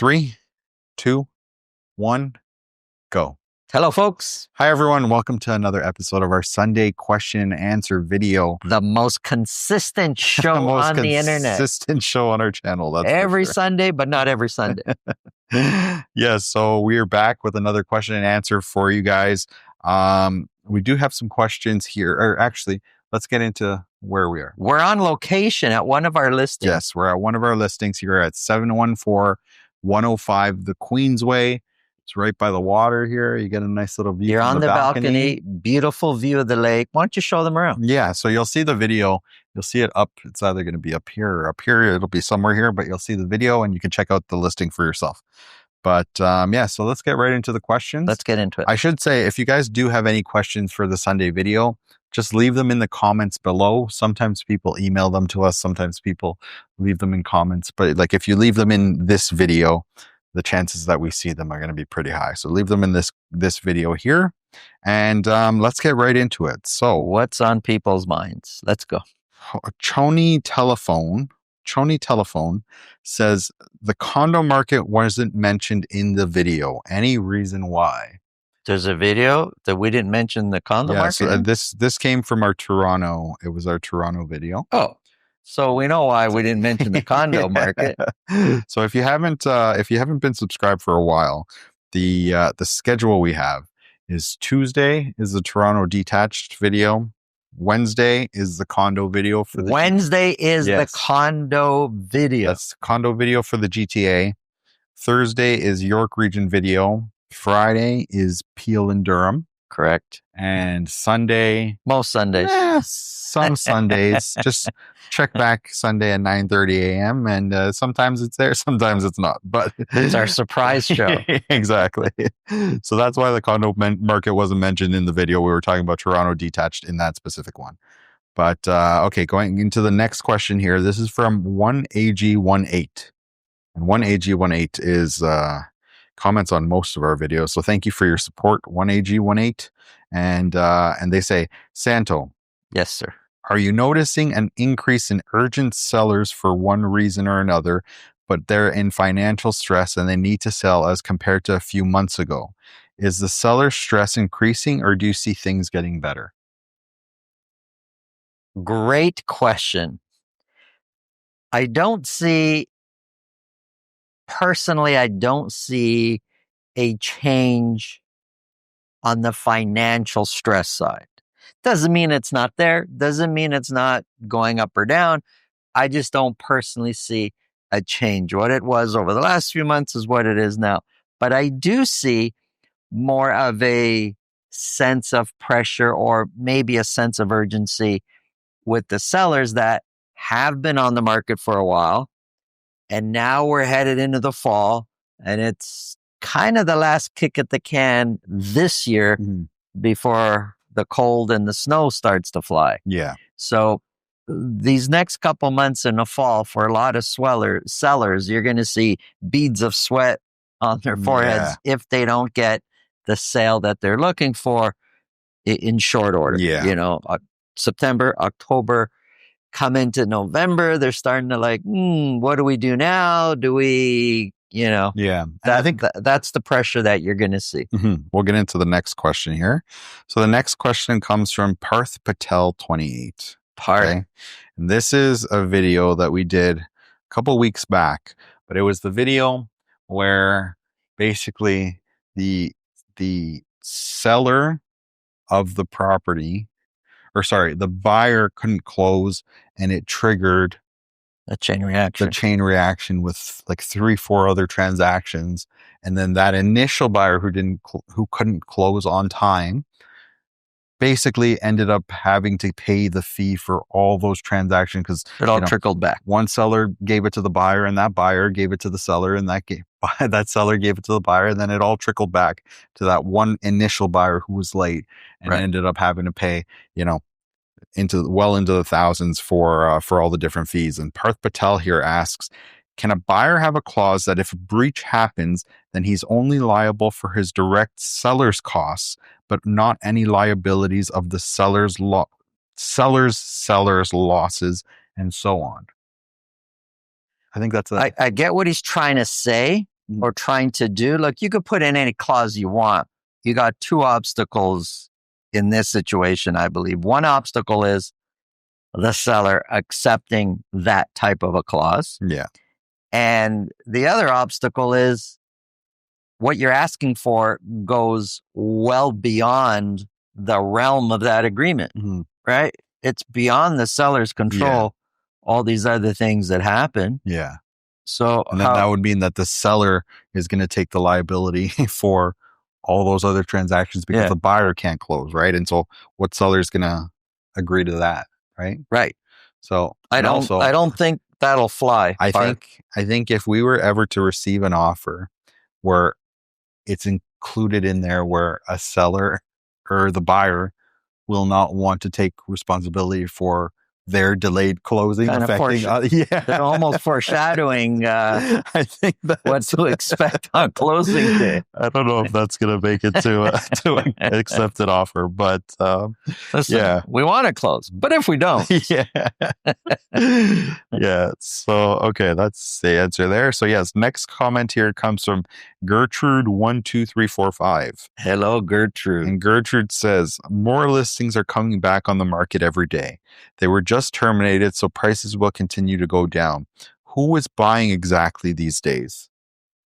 3, 2, 1, go. Hello, folks. Hi, everyone. Welcome to another episode of our Sunday question and answer video. The most consistent show on the internet. Consistent show on our channel. That's every Sunday, but not every Sunday. Yes. So we are back with another question and answer for you guys. We do have some questions here, or actually, let's get into where we are. We're on location at one of our listings. Yes, we're at one of our listings here at 714-105 the Queensway. It's right by the water here. You get a nice little view. You're on the balcony. Beautiful view of the lake. Why don't you show them around? Yeah, so you'll see the video. You'll see it up. It's either going to be up here or up here. It'll be somewhere here, but you'll see the video and you can check out the listing for yourself. But yeah, so let's get right into the questions. Let's get into it. I should say, if you guys do have any questions for the Sunday video, just leave them in the comments below. Sometimes people email them to us. Sometimes people leave them in comments. But like if you leave them in this video, the chances that we see them are going to be pretty high. So leave them in this video here. And let's get right into it. So what's on people's minds? Let's go. Chony Telephone says the condo market wasn't mentioned in the video. Any reason why? There's a video that we didn't mention the condo market. So this came from our Toronto. It was our Toronto video. Oh, so we know why we didn't mention the condo market. So if you haven't been subscribed for a while, the schedule we have is Tuesday is the Toronto detached video. Wednesday is the condo video for the the condo video. That's condo video for the GTA. Thursday is York Region video. Friday is Peel and Durham. Correct. And Sunday. Most Sundays. Some Sundays. Just check back Sunday at 9:30 a.m. And sometimes it's there, sometimes it's not. But it's our surprise show. Exactly. So that's why the condo market wasn't mentioned in the video. We were talking about Toronto detached in that specific one. But okay, going into the next question here. This is from 1AG18. And 1AG18 is comments on most of our videos. So thank you for your support, 1AG18. And they say, Santo. Yes, sir. Are you noticing an increase in urgent sellers for one reason or another, but they're in financial stress and they need to sell as compared to a few months ago? Is the seller stress increasing or do you see things getting better? Great question. Personally, I don't see a change on the financial stress side. Doesn't mean it's not there. Doesn't mean it's not going up or down. I just don't personally see a change. What it was over the last few months is what it is now. But I do see more of a sense of pressure or maybe a sense of urgency with the sellers that have been on the market for a while. And now we're headed into the fall, and it's kind of the last kick at the can this year before the cold and the snow starts to fly. Yeah. So these next couple months in the fall, for a lot of sellers, you're going to see beads of sweat on their foreheads if they don't get the sale that they're looking for in short order. Yeah. You know, September, October. Come into November, they're starting to like, what do we do now? Do we, Yeah. I think that's the pressure that you're going to see. We'll get into the next question here. So the next question comes from Parth Patel 28. Okay? And this is a video that we did a couple weeks back, but it was the video where basically the seller of the property, the buyer couldn't close and it triggered a chain reaction. The chain reaction with like 3-4 other transactions. And then that initial buyer who couldn't close on time basically ended up having to pay the fee for all those transactions because it all trickled back. One seller gave it to the buyer and that buyer gave it to the seller and that seller gave it to the buyer, and then it all trickled back to that one initial buyer who was late and ended up having to pay, into the thousands for all the different fees. And Parth Patel here asks, can a buyer have a clause that if a breach happens, then he's only liable for his direct seller's costs, but not any liabilities of the seller's losses, and so on? I think that's I get what he's trying to say, or trying to do. Look, you could put in any clause you want. You got two obstacles in this situation, I believe. One obstacle is the seller accepting that type of a clause. Yeah. And the other obstacle is what you're asking for goes well beyond the realm of that agreement, right? It's beyond the seller's control, all these other things that happen. Yeah. So, and then that would mean that the seller is going to take the liability for all those other transactions because the buyer can't close, right? And so what seller is going to agree to that, right? Right. So I don't think that'll fly. I think if we were ever to receive an offer where it's included in there where a seller or the buyer will not want to take responsibility for their delayed closing affecting they're almost foreshadowing I think what to expect on closing day. I don't know if that's going to make it to an accepted offer, but listen, we want to close, but if we don't, so okay, that's the answer there. So yes, next comment here comes from Gertrude 12345. Hello, Gertrude. And Gertrude says more listings are coming back on the market every day. They were just terminated, so prices will continue to go down. Who is buying exactly these days?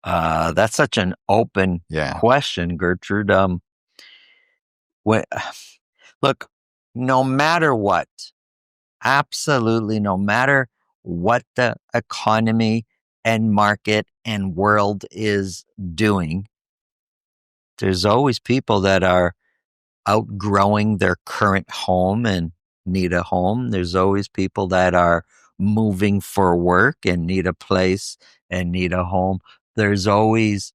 That's such an open question, Gertrude. Look, no matter what, absolutely no matter what the economy and market and world is doing, there's always people that are outgrowing their current home and need a home. There's always people that are moving for work and need a place and need a home. There's always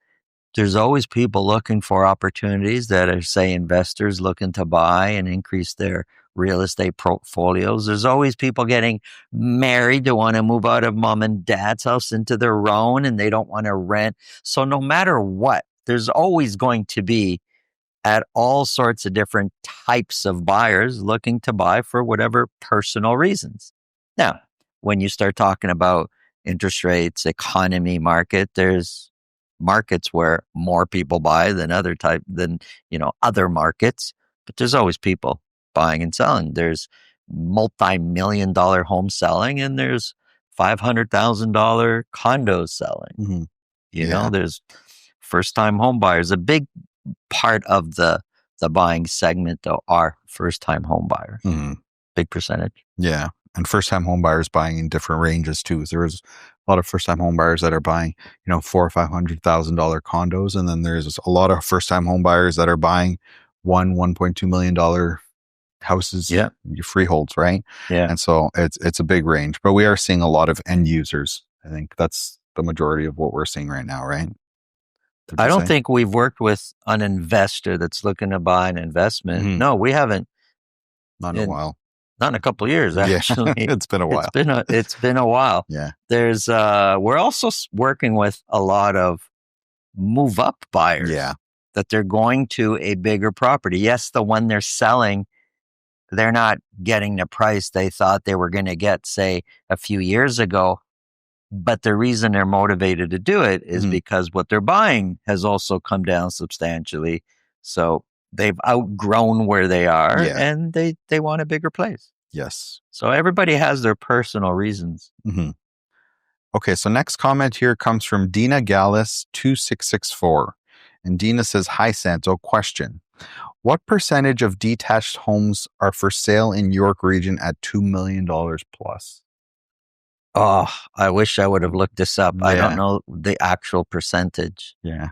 people looking for opportunities that are, say, investors looking to buy and increase their real estate portfolios. There's always people getting married to want to move out of mom and dad's house into their own and they don't want to rent. So no matter what, there's always going to be at all sorts of different types of buyers looking to buy for whatever personal reasons. Now, when you start talking about interest rates, economy, market, there's markets where more people buy than other markets, but there's always people buying and selling. There's multi-million-dollar homes selling and there's $500,000 condos selling. You know, there's first-time home buyers. A big part of the buying segment, though, are first-time home buyers. Big percentage. Yeah. And first-time home buyers buying in different ranges, too. There's a lot of first-time home buyers that are buying, $400,000 or $500,000 condos. And then there's a lot of first-time home buyers that are buying $1.2 million houses, freeholds, right? Yeah. And so it's a big range. But we are seeing a lot of end users. I think that's the majority of what we're seeing right now, right? I don't think we've worked with an investor that's looking to buy an investment. No, we haven't. Not in a while. Not in a couple of years, actually. It's been a while. It's been a while. Yeah. There's we're also working with a lot of move up buyers. Yeah. That they're going to a bigger property. Yes, the one they're selling, they're not getting the price they thought they were going to get, say, a few years ago. But the reason they're motivated to do it is because what they're buying has also come down substantially. So they've outgrown where they are and they want a bigger place. Yes. So everybody has their personal reasons. Okay, so next comment here comes from Dina Gallus 2664. And Dina says, "Hi, Santo. Question. What percentage of detached homes are for sale in York region at $2 million plus?" Oh, I wish I would have looked this up. I don't know the actual percentage. Yeah.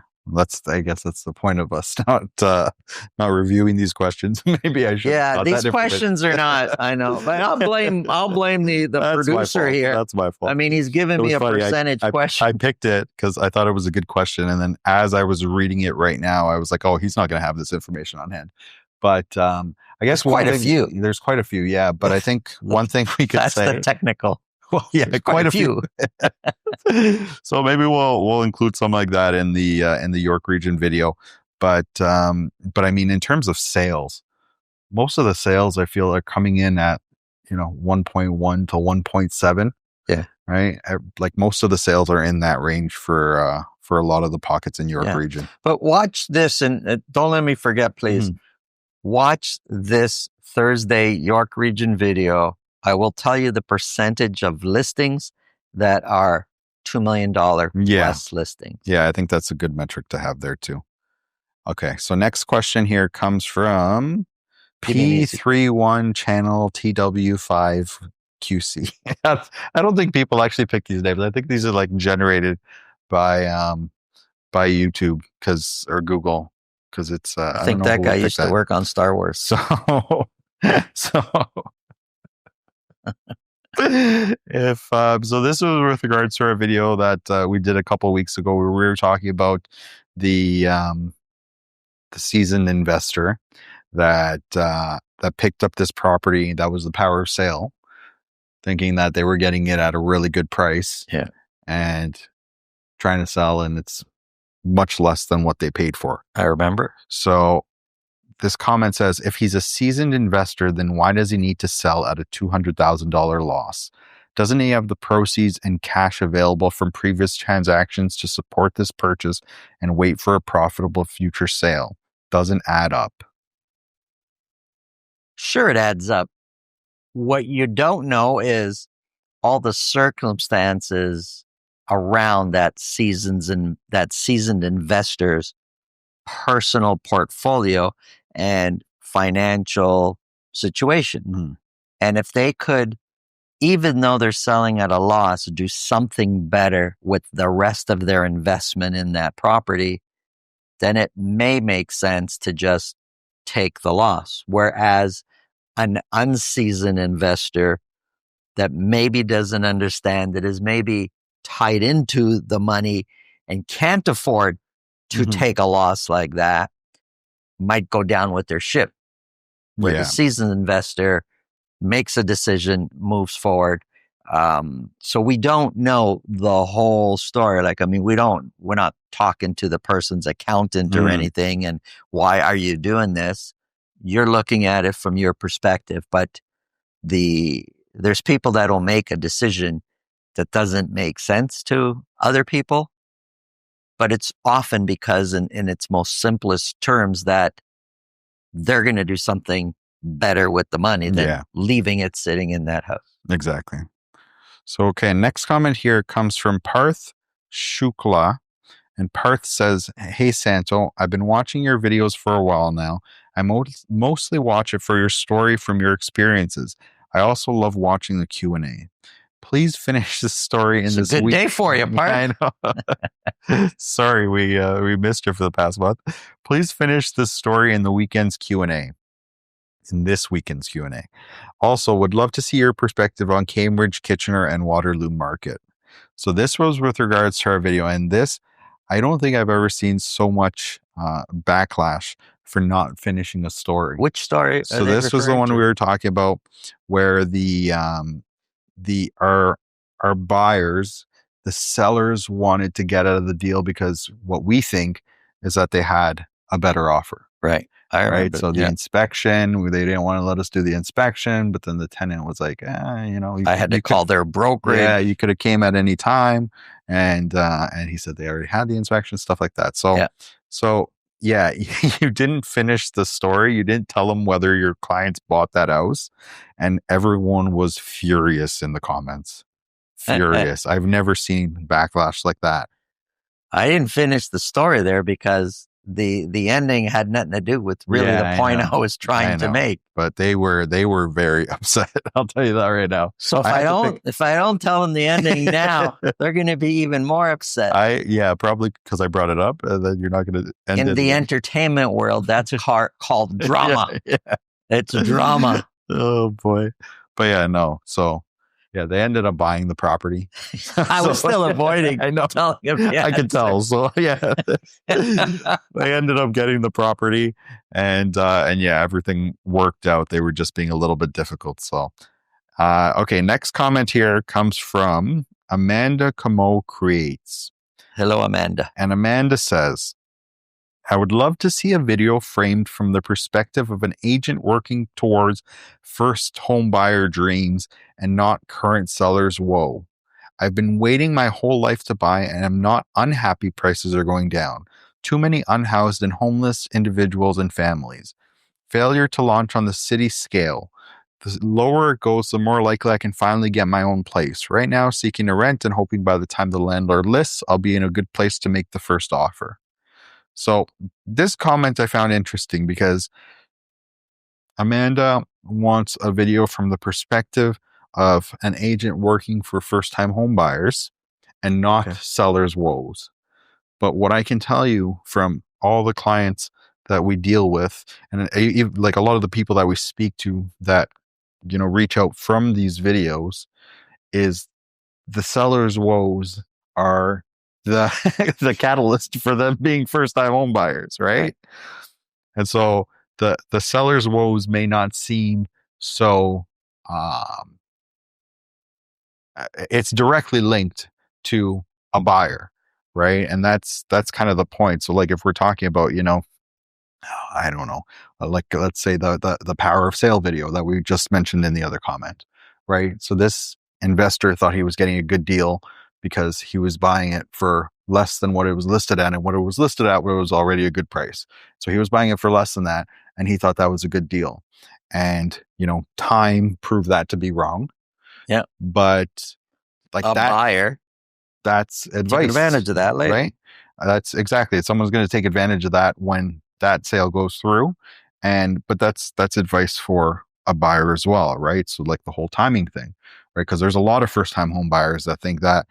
I guess that's the point of us not reviewing these questions. Maybe I should. Yeah, these questions are not. I know, but I'll blame the producer here. That's my fault. I mean, he's giving me a percentage question. I picked it because I thought it was a good question, and then as I was reading it right now, I was like, "Oh, he's not going to have this information on hand." But I guess there's quite a few. Yeah, but I think one thing we could say that's the technical. Well, yeah, quite a few. So maybe we'll include something like that in the York region video. But I mean, in terms of sales, most of the sales I feel are coming in at 1.1 to 1.7. Yeah. Right. Like most of the sales are in that range for for a lot of the pockets in York Yeah. region. But watch this, and don't let me forget, please. Watch this Thursday York region video. I will tell you the percentage of listings that are $2 million plus listings. Yeah, I think that's a good metric to have there too. Okay, so next question here comes from P31 channel TW5QC. I don't think people actually pick these names. I think these are like generated by YouTube or Google, because it's I think that guy used to work on Star Wars. So if so this was with regards to our video that we did a couple of weeks ago where we were talking about the seasoned investor that picked up this property that was the power of sale, thinking that they were getting it at a really good price, and trying to sell, and it's much less than what they paid for. I remember. So this comment says, if he's a seasoned investor, then why does he need to sell at a $200,000 loss? Doesn't he have the proceeds and cash available from previous transactions to support this purchase and wait for a profitable future sale? Doesn't add up. Sure, it adds up. What you don't know is all the circumstances around that seasoned investor's personal portfolio and financial situation. And if they could, even though they're selling at a loss, do something better with the rest of their investment in that property, then it may make sense to just take the loss. Whereas an unseasoned investor that maybe doesn't understand, that is maybe tied into the money and can't afford to take a loss like that, might go down with their ship. Where the seasoned investor makes a decision, moves forward. So we don't know the whole story. Like, I mean, we're not talking to the person's accountant or anything. And why are you doing this? You're looking at it from your perspective, but there's people that will make a decision that doesn't make sense to other people. But it's often because in its most simplest terms that they're going to do something better with the money than leaving it sitting in that house. Exactly. So, okay, next comment here comes from Parth Shukla. And Parth says, hey, Santo, I've been watching your videos for a while now. I mostly watch it for your story from your experiences. I also love watching the Q&A. Please finish the story in this week. It's a good day for you, Parth. I know. Sorry, we missed you for the past month. Please finish this story in the weekend's Q&A. In this weekend's Q&A. Also, would love to see your perspective on Cambridge, Kitchener, and Waterloo Market. So this was with regards to our video, and this, I don't think I've ever seen so much backlash for not finishing a story. Which story? So this was the one we were talking about, where our buyers, the sellers, wanted to get out of the deal because what we think is that they had a better offer. Right. Right. So the inspection, they didn't want to let us do the inspection, but then the tenant was like, I had to call their brokerage. Yeah, you could have came at any time. And he said they already had the inspection, stuff like that. So you didn't finish the story. You didn't tell them whether your clients bought that house. And everyone was furious in the comments. Furious. I've never seen backlash like that. I didn't finish the story there because the ending had nothing to do with really the point I was trying to make. But they were very upset. I'll tell you that right now. So if I don't tell them the ending now, they're going to be even more upset. Probably because I brought it up. Then you're not going to end it. In the entertainment world, that's called drama. It's drama. Oh boy. But yeah, no. So yeah, they ended up buying the property. I was still avoiding. I know. Telling him I could tell. So yeah, they ended up getting the property, and everything worked out. They were just being a little bit difficult. So, okay. Next comment here comes from Amanda Camo Creates. Hello, Amanda. And Amanda says, I would love to see a video framed from the perspective of an agent working towards first home buyer dreams and not current sellers' woe. I've been waiting my whole life to buy and I'm not unhappy prices are going down. Too many unhoused and homeless individuals and families. Failure to launch on the city scale. The lower it goes, the more likely I can finally get my own place. Right now, seeking a rent and hoping by the time the landlord lists, I'll be in a good place to make the first offer. So, this comment I found interesting because Amanda wants a video from the perspective of an agent working for first time home buyers and not sellers' woes. But what I can tell you from all the clients that we deal with, and like a lot of the people that we speak to that, reach out from these videos, is the sellers' woes are the the catalyst for them being first time home buyers, right? And so the seller's woes may not seem so um, it's directly linked to a buyer, right? And that's kind of the point. So like if we're talking about, I don't know, like let's say the power of sale video that we just mentioned in the other comment, right? So this investor thought he was getting a good deal because he was buying it for less than what it was listed at, and what it was listed at was already a good price. So he was buying it for less than that, and he thought that was a good deal. And time proved that to be wrong. Yeah, but like a that buyer that's advice, took advantage of that later, right? That's exactly it. Someone's going to take advantage of that when that sale goes through, but that's advice for a buyer as well, right? So like the whole timing thing, right? Because there's a lot of first time home buyers that think that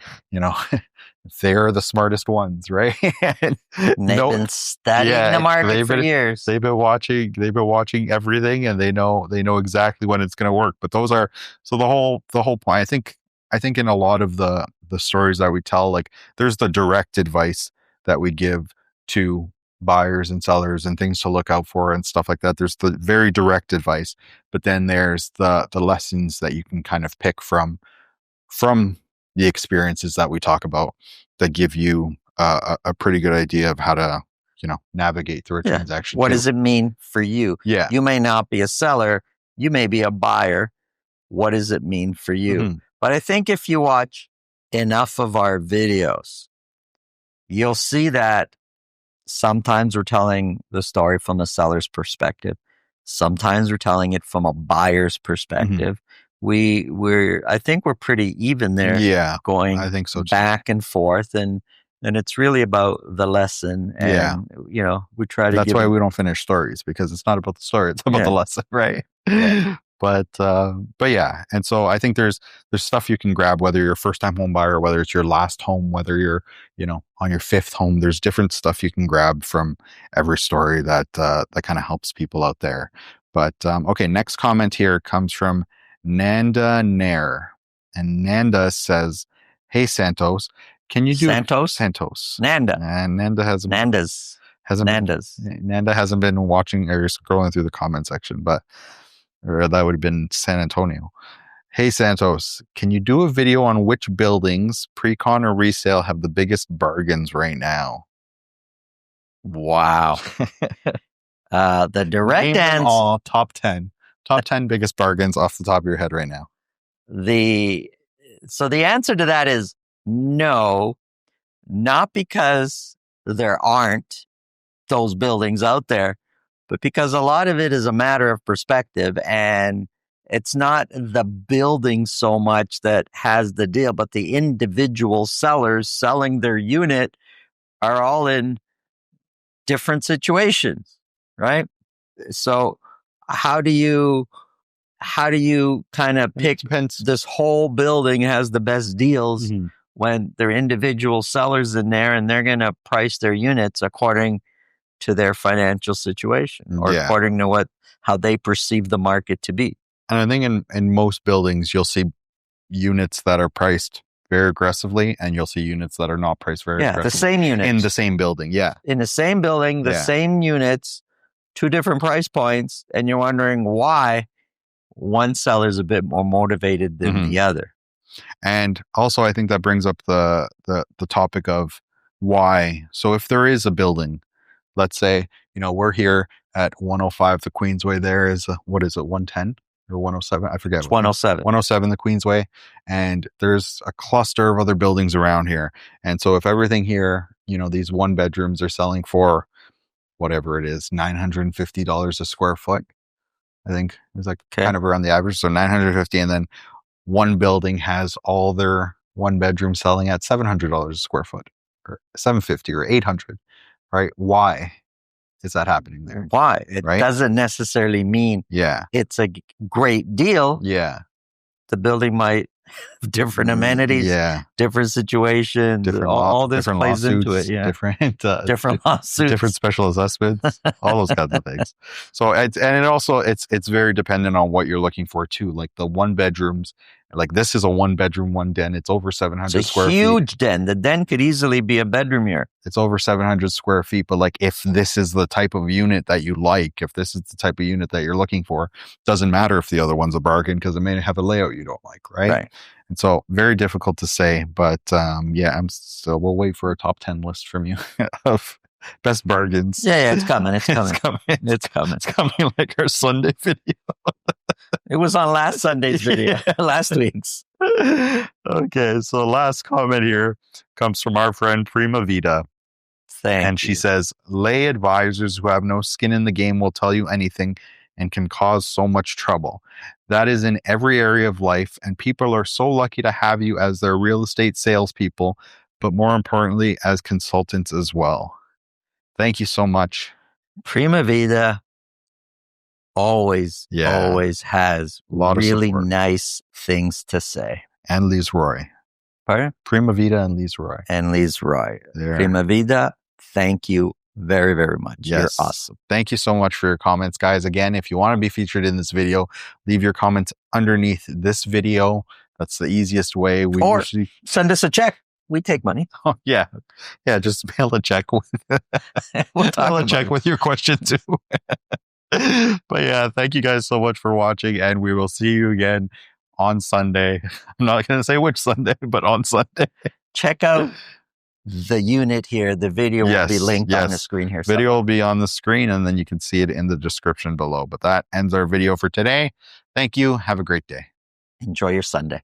they're the smartest ones, right? And they've been studying the market for years. They've been watching everything, and they know exactly when it's going to work. But those are so the whole point. I think in a lot of the stories that we tell, like there's the direct advice that we give to buyers and sellers and things to look out for and stuff like that. There's the very direct advice, but then there's the lessons that you can kind of pick from the experiences that we talk about that give you a pretty good idea of how to navigate through a transaction. What does it mean for you? Yeah, you may not be a seller, you may be a buyer. What does it mean for you? Mm-hmm. But I think if you watch enough of our videos, you'll see that sometimes we're telling the story from a seller's perspective. Sometimes we're telling it from a buyer's perspective. Mm-hmm. I think we're pretty even there. Yeah, going I think so too. Back and forth, and it's really about the lesson. And we try to. That's why we don't finish stories, because it's not about the story; it's about the lesson, right? Yeah. But yeah, and so I think there's stuff you can grab, whether you're a first time home buyer, whether it's your last home, whether you're on your fifth home. There's different stuff you can grab from every story that kind of helps people out there. But okay, next comment here comes from Nanda Nair, and Nanda says, "Hey Santos, can you do Santos? Nanda and Nanda hasn't been watching or scrolling through the comment section, or that would have been San Antonio. Hey Santos, can you do a video on which buildings, pre-con or resale, have the biggest bargains right now?" Wow. The direct answer. Top 10 biggest bargains off the top of your head right now. So the answer to that is no, not because there aren't those buildings out there, but because a lot of it is a matter of perspective, and it's not the building so much that has the deal, but the individual sellers selling their unit are all in different situations, right? So how do you kind of pick this whole building has the best deals when there are individual sellers in there, and they're going to price their units according to their financial situation or according to how they perceive the market to be. And I think in most buildings, you'll see units that are priced very aggressively, and you'll see units that are not priced very aggressively. The same units. In the same building, in the same building, the same units, two different price points, and you're wondering why one seller is a bit more motivated than the other. And also, I think that brings up the topic of why. So if there is a building, let's say, we're here at 105, the Queensway there is, what is it, 110? or 107. I forget. It's 107. 107, the Queensway. And there's a cluster of other buildings around here. And so if everything here, these one bedrooms are selling for whatever it is, $950 a square foot, I think is like kind of around the average. So 950. And then one building has all their one bedroom selling at $700 a square foot, or 750 or 800, right? Why is that happening there? Why? It doesn't necessarily mean it's a great deal. Yeah. The building might have different amenities, different situations, all this plays into it. Yeah. Different lawsuits, different special assessments, all those kinds of things. So, it's very dependent on what you're looking for too. Like the one bedrooms, like this is a one bedroom, one den. It's over 700 square feet. It's a huge den. The den could easily be a bedroom here. It's over 700 square feet. But like, if this is the type of unit that you like, if this is the type of unit that you're looking for, doesn't matter if the other one's a bargain because it may have a layout you don't like, right? And so very difficult to say, but we'll wait for a top 10 list from you of best bargains. Yeah, it's coming. It's coming. It's coming like our Sunday video. It was on last Sunday's video, last week's. Okay, so last comment here comes from our friend Prima Vida. And she says, lay advisors who have no skin in the game will tell you anything and can cause so much trouble. That is in every area of life, and people are so lucky to have you as their real estate salespeople, but more importantly, as consultants as well. Thank you so much. Prima Vida always has a lot really nice things to say. And Lise Roy. Pardon? Prima Vida and Lise Roy. Prima Vida, thank you very, very much. Yes. You're awesome. Thank you so much for your comments, guys. Again, if you want to be featured in this video, leave your comments underneath this video. That's the easiest way. Or send us a check. We take money. Oh, yeah. Just mail a check with with your question too. But yeah, thank you guys so much for watching, and we will see you again on Sunday. I'm not going to say which Sunday, but on Sunday. Check out the unit here. The video will be linked on the screen here. Video will be on the screen, and then you can see it in the description below. But that ends our video for today. Thank you. Have a great day. Enjoy your Sunday.